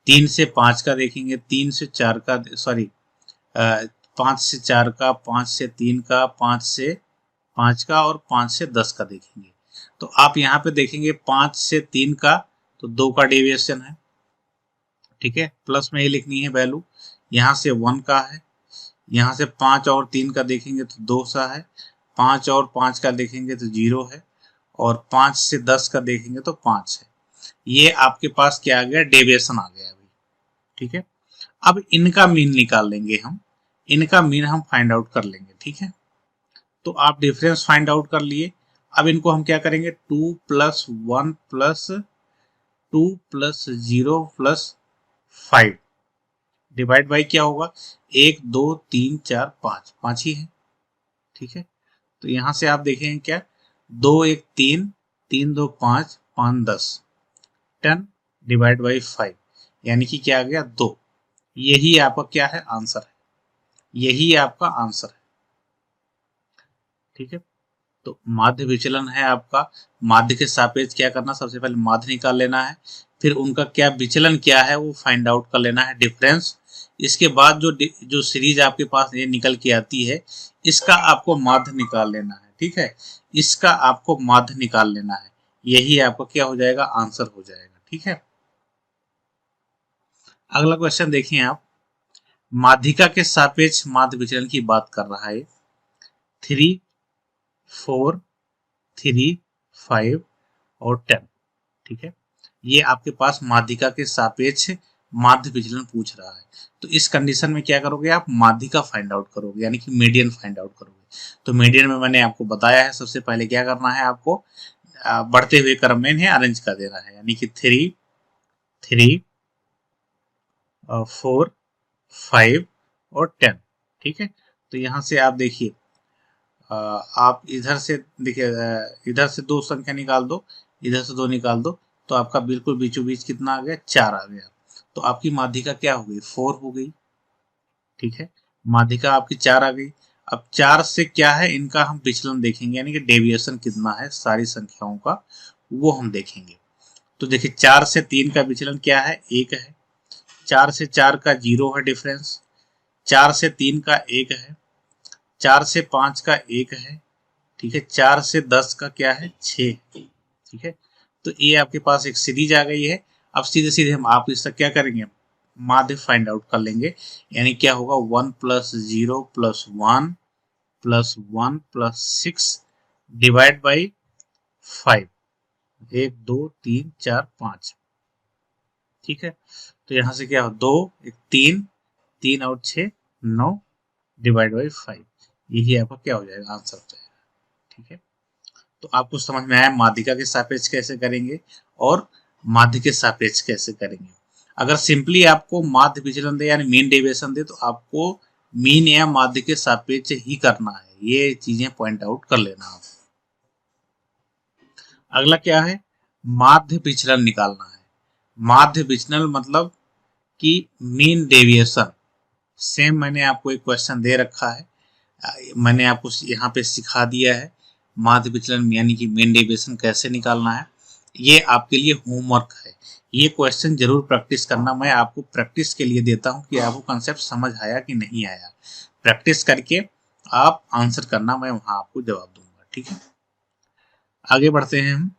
3 से 5 का देखेंगे, 3 से 4 का, सॉरी 5 से 4 का, 5 से 3 का, 5 से 5 का और 5 से 10 का देखेंगे। तो आप यहाँ पे देखेंगे 5 से 3 का तो 2 का डेविएशन है, ठीक है, प्लस में ही लिखनी है वैल्यू। यहाँ से 1 का है, यहाँ से 5 और 3 का देखेंगे तो 2 सा है, 5 और 5 का देखेंगे तो 0 है, और 5 से 10 का देखेंगे तो 5 है। ये आपके पास क्या आ गया, डेविएशन आ गया अभी, ठीक है। अब इनका मीन निकाल लेंगे हम, इनका मीन हम फाइंड आउट कर लेंगे, ठीक है। तो आप डिफरेंस फाइंड आउट कर लिए। अब इनको हम क्या करेंगे, 2 + 1 + 2 + 0 + 5 डिवाइड बाई क्या होगा, 1 2 3 4 5, 5 ही है, ठीक है। तो यहां से आप देखेंगे क्या, 2 1 3 3 2 5 5 10 10 डिवाइड बाई 5, यानी कि क्या आ गया, 2। यही आपका क्या है, आंसर है, यही आपका आंसर है, ठीक है। तो माध्य विचलन है आपका, माध्य के सापेक्ष क्या करना, सबसे पहले माध्य निकाल लेना है, फिर उनका क्या विचलन क्या है वो फाइंड आउट कर लेना है, डिफरेंस। इसके बाद जो सीरीज आपके पास ये निकल के आती है, इसका आपको माध्य निकाल लेना है, ठीक है, इसका आपको माध्य निकाल लेना है, यही आपका क्या हो जाएगा, आंसर हो जाएगा, ठीक है। अगला क्वेश्चन देखिए आप, माध्यिका के सापेक्ष माध्य विचलन की बात कर रहा है, 3 4 3 5 और 10, ठीक है। ये आपके पास माध्यिका के सापेक्ष माध्य विचलन पूछ रहा है। तो इस कंडीशन में क्या करोगे, आप माध्यिका फाइंड आउट करोगे, यानी कि मीडियन फाइंड आउट करोगे। तो मीडियन में मैंने आपको बताया है, सबसे पहले क्या करना है, आपको बढ़ते हुए क्रम में इन्हें अरेंज कर देना है, यानी कि 3 3 4 5 और 10, ठीक है। तो यहाँ से आप देखिए, आप इधर से देखिए, इधर से 2 संख्या निकाल दो, इधर से 2 निकाल दो, तो आपका बिल्कुल बीचों बीच कितना आ गया, 4 आ गया। तो आपकी माध्यिका क्या हो गई, 4 हो गई। ठीक है, माध्यिका आपकी 4 आ गई। अब 4 से क्या है, इनका हम विचलन देखेंगे, यानी कि डेविएशन कितना है सारी संख्याओं का, वो हम देखेंगे। तो देखिए 4 से 3 का विचलन क्या है, 1 है। 4 से 4 का 0 है डिफरेंस। 4 से 3 का 1 है। 4 से 5 का 1 है। ठीक है, 4 से 10 का क्या है, 6। ठीक है, तो ये आपके पास एक सीरीज आ गई है। अब सीधे सीधे हम आप इसका क्या करेंगे, माध्य फाइंड आउट कर लेंगे। यानी क्या होगा, 1 plus 0 plus 1 plus 1 plus 6 divide by 5। 1 2 3 4 5। ठीक है, तो यहां से क्या हो, 2 1 3 3 और 6 9 डिवाइड बाई 5। यही आपका क्या हो जाएगा, आंसर हो जाएगा। ठीक है, तो आपको समझ में आया माध्यिका के सापेक्ष कैसे करेंगे और माध्य के सापेक्ष कैसे करेंगे। अगर सिंपली आपको माध्य विचलन दे यानी मीन डेविएशन दे, तो आपको मीन या माध्य के सापेक्ष ही करना है। ये चीजें पॉइंट आउट कर लेना आप। अगला क्या है, माध्य विचलन निकालना है। माध्य विचलन मतलब कि मीन डेविएशन। सेम मैंने आपको एक क्वेश्चन दे रखा है, मैंने आपको यहाँ पे सिखा दिया है माध्य विचलन यानी कि मीन डेविएशन कैसे निकालना है। ये आपके लिए होमवर्क है, ये क्वेश्चन जरूर प्रैक्टिस करना। मैं आपको प्रैक्टिस के लिए देता हूँ कि आपको कंसेप्ट समझ आया कि नहीं आया। प्रैक्टिस करके आप आंसर करना, मैं वहां आपको जवाब दूंगा। ठीक है, आगे बढ़ते हैं हम।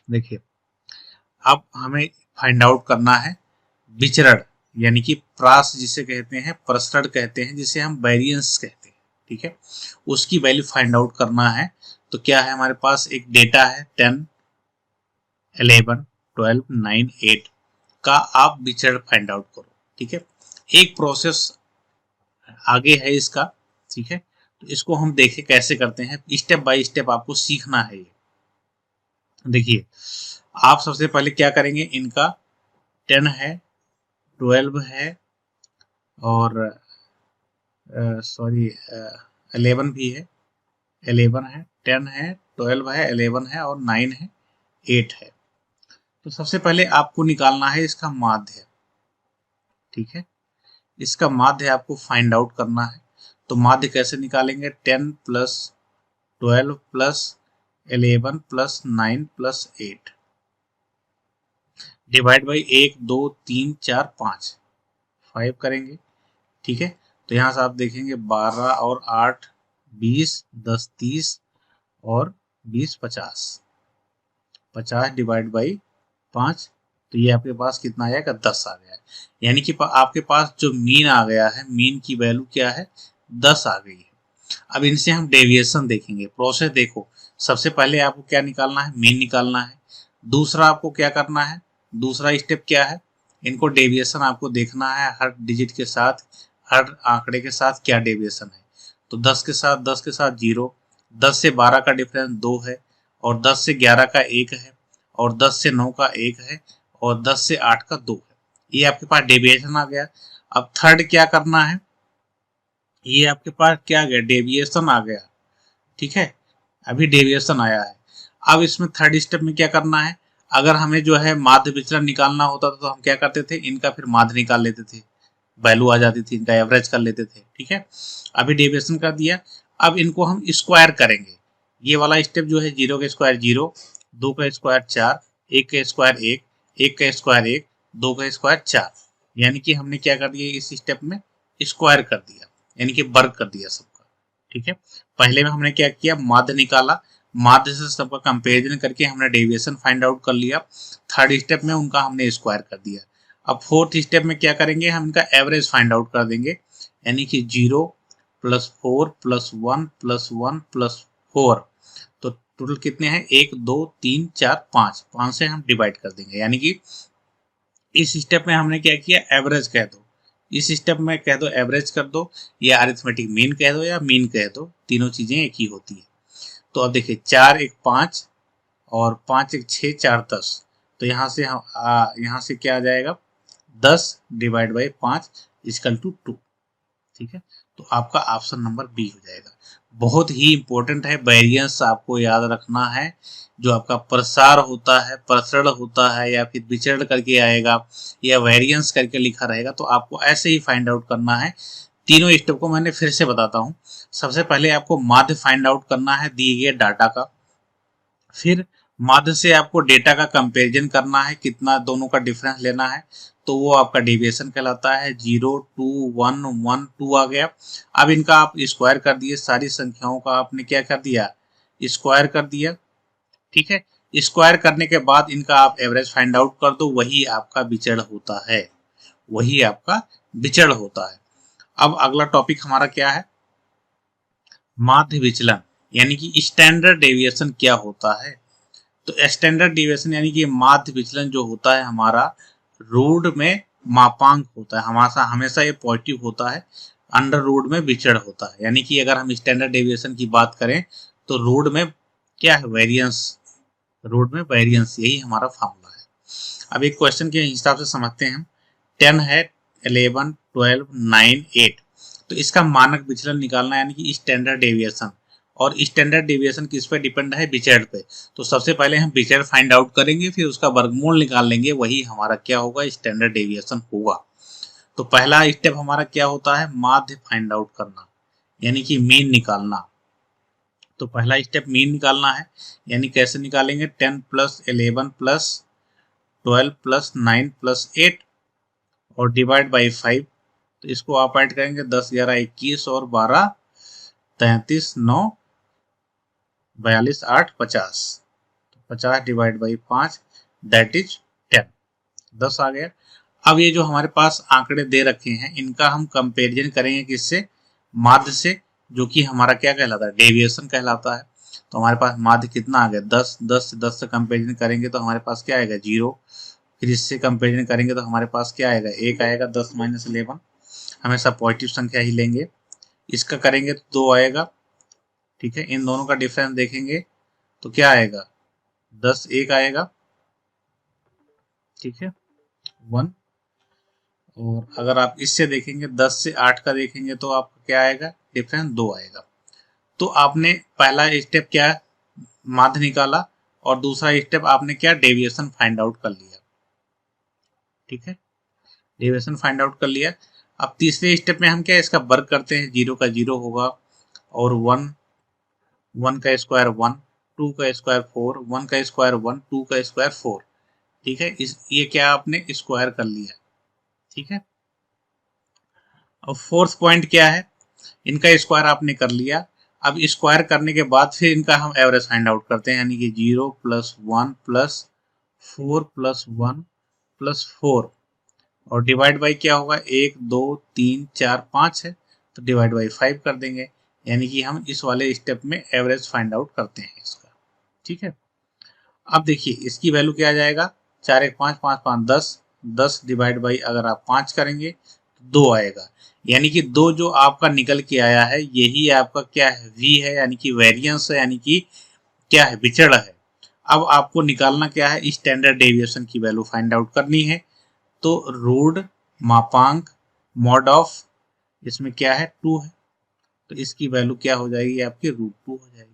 देखिए, अब हमें फाइंड आउट करना है विचरण, यानी कि प्रास जिसे कहते हैं, प्रसरण कहते हैं, जिसे हम वेरिएंस कहते हैं। ठीक है, उसकी वैल्यू फाइंड आउट करना है। तो क्या है, हमारे पास एक डेटा है 10 11 12 9 8 का आप विचरण फाइंड आउट करो। ठीक है, एक प्रोसेस आगे है इसका। ठीक है, तो इसको हम देखें कैसे करते हैं, स्टेप बाय स्टेप आपको सीखना है ये। देखिए, आप सबसे पहले क्या करेंगे, इनका 10 है, 12 है और सॉरी 11 भी है। 11 है, 10 है, 12 है, 11 है और 9 है, 8 है। तो सबसे पहले आपको निकालना है इसका माध्य। ठीक है, इसका माध्य आपको फाइंड आउट करना है। तो माध्य कैसे निकालेंगे, 10 plus 12 plus 11 plus 9 plus 8 divide by 1 2 3 4 5 5 करेंगे। ठीक है, तो यहां से आप देखेंगे 12 और 8 20 10 30 और 20 50 50 डिवाइड बाई 5। तो ये आपके पास कितना आएगा, 10 आ गया है। यानी कि आपके पास जो मीन आ गया है, मीन की वैल्यू क्या है, 10 आ गई है। अब इनसे हम डेविएशन देखेंगे। प्रोसेस देखो, सबसे पहले आपको क्या निकालना है, मीन निकालना है। दूसरा आपको क्या करना है, दूसरा स्टेप क्या है, इनको डेविएशन आपको देखना है हर डिजिट के साथ, हर आंकड़े के साथ क्या डेविएशन है। तो 10 के साथ 0, 10 से 12 का डिफरेंस 2 है और 10 से 11 का 1 है और 10 से 9 का 1 है और 10 से 8 का 2 है। ये आपके पास डेविएशन आ गया। अब थर्ड क्या करना है, ये आपके पास क्या आ गया, डेविएशन आ गया। ठीक है, अभी डेविएशन आया है। अब इसमें थर्ड स्टेप में क्या करना है, अगर हमें जो है माध्य विचलन निकालना होता था तो हम क्या करते थे, इनका फिर माध्य निकाल लेते थे, वैल्यू आ जाती थी, इनका एवरेज कर लेते थे। ठीक है, अभी डेविएशन कर दिया। अब इनको हम स्क्वायर करेंगे। ये वाला स्टेप जो है, 0 का स्क्वायर 0, 2 का स्क्वायर 4, 1 का स्क्वायर 1, 1 का स्क्वायर 1, 2 का स्क्वायर 4। यानी कि हमने क्या कर दिया, इस स्टेप में स्क्वायर कर दिया, यानी कि वर्ग कर दिया सबका। ठीक है, पहले में हमने क्या किया, माध्य निकाला, माध्य से सबका कंपेरिजन करके हमने डेविएशन फाइंड आउट कर लिया। थर्ड स्टेप में उनका हमने स्क्वायर कर दिया। अब फोर्थ स्टेप में क्या करेंगे, हम इनका एवरेज फाइंड आउट कर देंगे। यानी कि 0 प्लस 4 प्लस 1 प्लस 1 प्लस 4। तो टोटल कितने हैं, 1 2 3 4 5, 5 से हम डिवाइड कर देंगे। यानी कि इस स्टेप में हमने क्या किया, एवरेज कह दो, इस स्टेप में कह दो एवरेज कर दो, या अरिथमेटिक मीन कह दो या मीन कह दो, तीनों चीजें एक ही होती है। तो अब देखिए 4 1 5 और 5 1 6 4 10। तो यहाँ से हम यहाँ से क्या आ जाएगा, 10 डिवाइड बाई 5 इजकल टू 2। ठीक है, तो आपका ऑप्शन नंबर बी हो जाएगा। बहुत ही इंपॉर्टेंट है। वेरिएंस आपको याद रखना है। जो आपका प्रसार होता है, प्रसरण होता है, या फिर विचरण करके आएगा या वेरिएंस करके लिखा रहेगा, तो आपको ऐसे ही फाइंड आउट करना है। तीनों स्टेप को मैंने फिर से बताता हूँ। सबसे पहले आपको माध्य फाइंड आउट करना है दिए गए डाटा का। फिर माध्य से आपको डेटा का कंपैरिजन करना है, कितना दोनों का डिफरेंस लेना है, तो वो आपका डेविएशन कहलाता है। 0, 2, 1, 1, 2 आ गया। अब इनका आप स्क्वायर कर दिए, सारी संख्याओं का आपने क्या कर दिया, स्क्वायर कर दिया। ठीक है, स्क्वायर करने के बाद इनका आप एवरेज फाइंड आउट कर दो, वही आपका विचरण होता है, वही आपका विचरण होता है। अब अगला टॉपिक हमारा क्या है, माध्य विचलन यानी कि स्टैंडर्ड डेविएशन क्या होता है। तो स्टैंडर्ड डेविएशन यानी कि माध्य विचलन जो होता है हमारा रूट में मापांक होता है, हमारा हमेशा ये पॉजिटिव होता है, अंडर रूट में विचरण होता है। यानी कि अगर हम स्टैंडर्ड डेविएशन की बात करें तो रूट में क्या है, वेरिएंस, रूट में वेरिएंस, यही हमारा फॉर्मूला है। अब एक क्वेश्चन के हिसाब से समझते हैं। 10 है, 11, 12, 9, 8, तो इसका मानक विचलन निकालना यानी कि स्टैंडर्ड डेविएशन। और स्टैंडर्ड डेविएशन किस पे डिपेंड है, विचरण पे। तो सबसे पहले हम विचरण फाइंड आउट करेंगे, फिर उसका वर्गमूल निकाल लेंगे, वही हमारा क्या होगा, स्टैंडर्ड डेविएशन होगा। तो पहला स्टेप हमारा क्या होता है, माध्य फाइंड आउट करना यानी कि मीन निकालना। तो पहला स्टेप मीन निकालना है, यानी कैसे निकालेंगे, 10 प्लस 11 प्लस 12 प्लस 9 प्लस 8 और डिवाइड बाई 5। तो इसको आप ऐड करेंगे, 10, 11, 21 और 12, 33, 9, 42, 8, 50। 50 डिवाइड बाई 5 दैट इज 10, 10 आ गया। अब ये जो हमारे पास आंकड़े दे रखे हैं इनका हम कंपेरिजन करेंगे किससे, माध्य से, जो कि हमारा क्या कहलाता है, डेविएशन कहलाता है। तो हमारे पास माध्य कितना आ गया, 10, 10 से 10 से कंपेरिजन करेंगे तो हमारे पास क्या आएगा, 0। फिर इससे कंपेरिजन करेंगे तो हमारे पास क्या आएगा, 1 आएगा। 10 माइनस 11 हमेशा पॉजिटिव संख्या ही लेंगे। इसका करेंगे तो 2 आएगा। ठीक है, इन दोनों का डिफरेंस देखेंगे तो क्या आएगा, 10, 1 आएगा। ठीक है, 1। और अगर आप इससे देखेंगे 10 से 8 का देखेंगे तो आपका क्या आएगा, डिफरेंस 2 आएगा। तो आपने पहला स्टेप क्या है, माध्य निकाला, और दूसरा स्टेप आपने क्या, डेविएशन फाइंड आउट कर लिया। ठीक है, डेविएशन फाइंड आउट कर लिया। अब तीसरे स्टेप में हम क्या, इसका वर्ग करते हैं, 0 का 0 होगा, और 1, 1 का स्क्वायर 1, 2 का स्क्वायर 4, 1 का स्क्वायर 1, 2 का स्क्वायर 4। ठीक है, इस ये क्या आपने स्क्वायर कर लिया। ठीक है, अब फोर्थ पॉइंट क्या है, इनका स्क्वायर आपने कर लिया। अब स्क्वायर करने के बाद फिर इनका हम एवरेज फाइंड आउट करते हैं, यानी कि 0 प्लस 1 प्लस 4 प्लस 1 प्लस 4 और डिवाइड बाई क्या होगा, 1, 2, 3, 4, 5 है, तो डिवाइड बाई 5 कर देंगे। यानी कि हम इस वाले स्टेप में एवरेज फाइंड आउट करते हैं इसका। ठीक है, अब देखिए इसकी वैल्यू क्या आ जाएगा, 4, 1, 5, 5, 5, 10, 10 डिवाइड बाई अगर आप 5 करेंगे तो 2 आएगा। यानी कि 2 जो आपका निकल के आया है यही आपका क्या है, वी है, यानी कि वेरिएंस है, यानी कि क्या है, विचरण है। अब आपको निकालना क्या है, स्टैंडर्ड डेविएशन की वैल्यू फाइंड आउट करनी है। तो रूट मापांक मॉड ऑफ, इसमें क्या है, 2 है, तो इसकी वैल्यू क्या हो जाएगी, आपकी √2 हो जाएगी।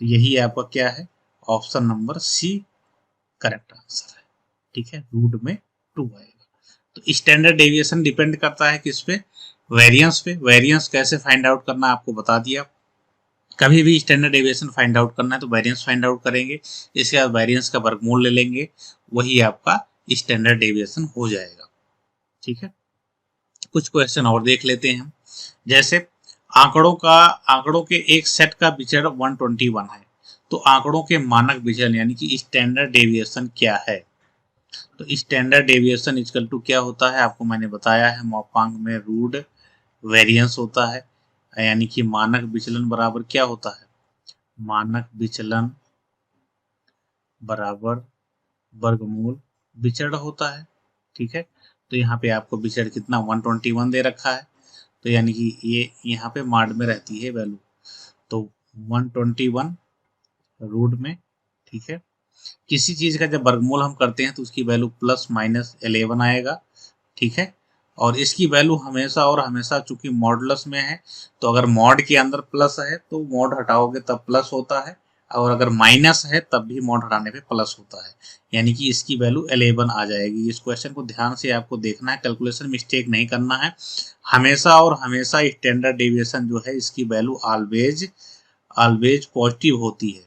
तो यही आपका क्या है, option number C correct answer है। ठीक है, रूट में 2 आएगा। तो स्टैंडर्ड डेविएशन डिपेंड करता है किस पे, वेरिएंस पे। वेरिएंस कैसे फाइंड आउट करना आपको बता दिया। कभी भी स्टैंडर्ड डेविएशन फाइंड आउट करना है तो वेरिएंस फाइंड आउट करेंगे, इसके बाद वेरिएंस का वर्गमूल ले लेंगे, वही आपका स्टैंडर्ड डेविएशन हो जाएगा। ठीक है, कुछ क्वेश्चन और देख लेते हैं हम। जैसे आंकड़ों के एक सेट का विचरण 121 है, तो आंकड़ों के मानक विचलन यानी कि स्टैंडर्ड डेविएशन क्या है। तो स्टैंडर्ड डेविएशन इक्वल टू क्या होता है, आपको मैंने बताया है, मापांक में रूट वेरिएंस होता है, यानी कि मानक विचलन बराबर क्या होता है, मानक विचलन बराबर वर्गमूल विचरण होता है। ठीक है, तो यहाँ पे आपको विचरण कितना, 121 दे रखा है, तो यानी कि ये यहाँ पे माड में रहती है वैल्यू, तो 121 रूट में। ठीक है, किसी चीज का जब वर्गमूल हम करते हैं तो उसकी वैल्यू प्लस माइनस 11 आएगा। ठीक है, और इसकी वैल्यू हमेशा और हमेशा चूंकि मॉडुलस में है, तो अगर मॉड के अंदर प्लस है तो मॉड हटाओगे तब प्लस होता है, और अगर माइनस है तब भी मॉड हटाने पे प्लस होता है, यानी कि इसकी वैल्यू 11 आ जाएगी। इस क्वेश्चन को ध्यान से आपको देखना है, कैलकुलेशन मिस्टेक नहीं करना है। हमेशा और हमेशा स्टैंडर्ड डेविएशन जो है इसकी वैल्यू ऑलवेज पॉजिटिव होती है।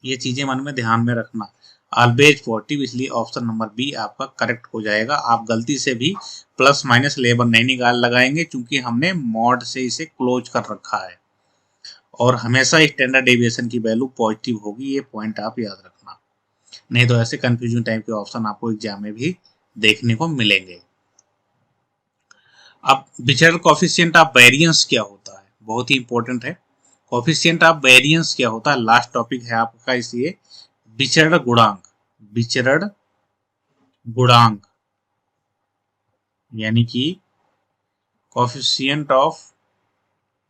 ये चीजें मन में ध्यान में रखना, ऑलवेज पॉजिटिव, इसलिए ऑप्शन नंबर बी आपका करेक्ट हो जाएगा। आप गलती से भी प्लस माइनस 11 नहीं निकाल लगाएंगे, क्योंकि हमने मॉड से इसे क्लोज कर रखा है, और हमेशा स्टैंडर्ड डेविएशन की वैल्यू पॉजिटिव होगी। ये पॉइंट आप याद रखना, नहीं तो ऐसे कंफ्यूजन टाइप के ऑप्शन आपको एग्जाम में भी देखने को मिलेंगे। अब विचरण कोफिशिएंट ऑफ वेरिएंस क्या होता है, बहुत ही इंपॉर्टेंट है। कोफिशिएंट ऑफ वेरिएंस क्या होता है, लास्ट टॉपिक है आपका, इसलिए विचरण गुणांक यानी कि कोफिशिएंट ऑफ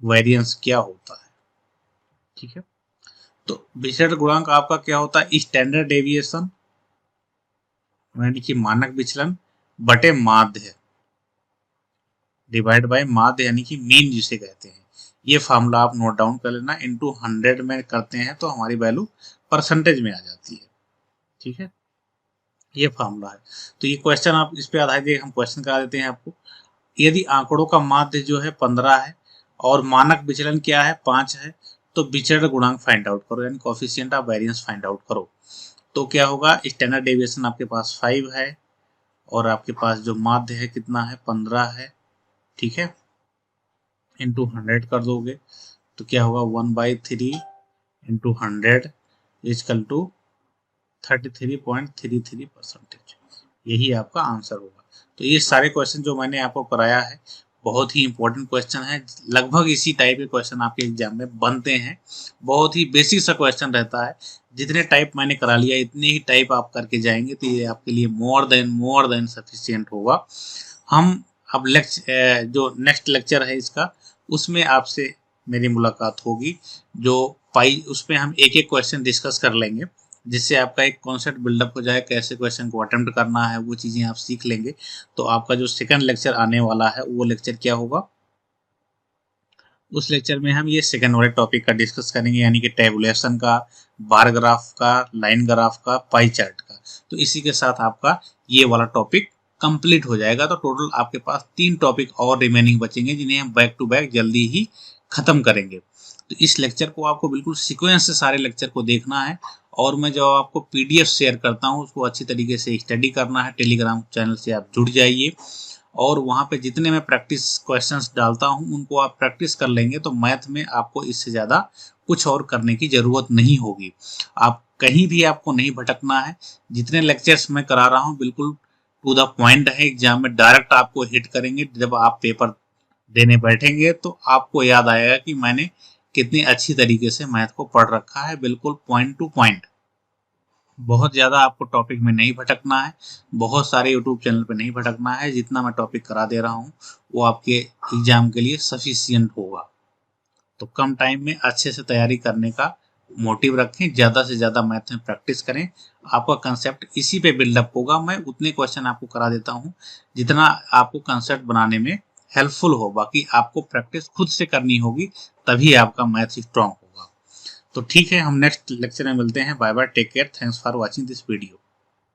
वेरिएंस क्या होता है, ठीक है। तो विचरण गुणांक आपका क्या होता है, स्टैंडर्ड डेविएशन यानी कि मानक विचलन बटे माध्य डिवाइड बाय माध्य यानी कि मीन जिसे कहते हैं। ये फार्मूला आप नोट डाउन कर लेना, इनटू 100 में करते हैं तो हमारी वैल्यू परसेंटेज में आ जाती है, ठीक है। ये फार्मूला है। तो ये क्वेश्चन आप इस पे आधारित हम क्वेश्चन करा देते हैं आपको। यदि आंकड़ों का माध्य जो है 15 है और मानक विचलन क्या है 5 है, तो विचरण गुणांक फाइंड आउट करो, यानी coefficient of variance find out करो। तो क्या होगा, स्टैंडर्ड डेविएशन आपके पास 5 है और आपके पास जो माध्य है कितना है 15 है, ठीक है, इंटू 100 कर दोगे तो क्या होगा 1/3 इंटू 100 इजकल टू 33.33%। यही आपका आंसर होगा। तो ये सारे क्वेश्चन जो मैंने आपको कराया है बहुत ही इंपॉर्टेंट क्वेश्चन है। लगभग इसी टाइप के क्वेश्चन आपके एग्जाम में बनते हैं। बहुत ही बेसिक सा क्वेश्चन रहता है। जितने टाइप मैंने करा लिया इतने ही टाइप आप करके जाएंगे तो ये आपके लिए मोर देन सफिशिएंट होगा। हम अब जो नेक्स्ट लेक्चर है इसका, उसमें आपसे मेरी मुलाकात होगी, जो पाई उसमें हम एक एक क्वेश्चन डिस्कस कर लेंगे, जिससे आपका एक कॉन्सेप्ट बिल्डअप हो जाए, कैसे क्वेश्चन को अटेम्प्ट करना है वो चीज़ें आप सीख लेंगे। तो आपका जो सेकंड लेक्चर आने वाला है वो लेक्चर क्या होगा, उस लेक्चर में हम ये सेकंड वाले टॉपिक का डिस्कस करेंगे, यानी कि टेबुलेशन का, बार ग्राफ का, लाइन ग्राफ का, पाई चार्ट का। तो इसी के साथ आपका ये वाला टॉपिक कंप्लीट हो जाएगा। तो टोटल आपके पास 3 टॉपिक और रिमेनिंग बचेंगे, जिन्हें हम बैक टू बैक जल्दी ही खत्म करेंगे। तो इस लेक्चर को आपको बिल्कुल सीक्वेंस से सारे लेक्चर को देखना है, और मैं जो आपको पीडीएफ शेयर करता हूँ उसको अच्छी तरीके से स्टडी करना है। टेलीग्राम चैनल से आप जुड़ जाइए, और वहाँ पे जितने मैं प्रैक्टिस क्वेश्चंस डालता हूँ उनको आप प्रैक्टिस कर लेंगे तो मैथ में आपको इससे ज़्यादा कुछ और करने की ज़रूरत नहीं होगी। आप कहीं भी आपको नहीं भटकना है। जितने लेक्चर्स मैं करा रहा हूँ बिल्कुल टू द पॉइंट है, एग्जाम में डायरेक्ट आपको हिट करेंगे। जब आप पेपर देने बैठेंगे तो आपको याद आएगा कि मैंने कितनी अच्छी तरीके से मैथ को पढ़ रखा है, बिल्कुल पॉइंट टू पॉइंट। बहुत ज़्यादा आपको टॉपिक में नहीं भटकना है, बहुत सारे यूट्यूब चैनल पे नहीं भटकना है। जितना मैं टॉपिक करा दे रहा हूँ वो आपके एग्जाम के लिए सफिशियंट होगा। तो कम टाइम में अच्छे से तैयारी करने का मोटिव रखें, ज़्यादा से ज़्यादा मैथ में प्रैक्टिस करें। आपका कंसेप्ट इसी पे बिल्डअप होगा। मैं उतने क्वेश्चन आपको करा देता हूँ जितना आपको कंसेप्ट बनाने में हेल्पफुल हो। बाकी आपको प्रैक्टिस खुद से करनी होगी, तभी आपका मैथ स्ट्रांग होगा। तो ठीक है, हम नेक्स्ट लेक्चर में मिलते हैं। Bye bye, take care, thanks for watching this video.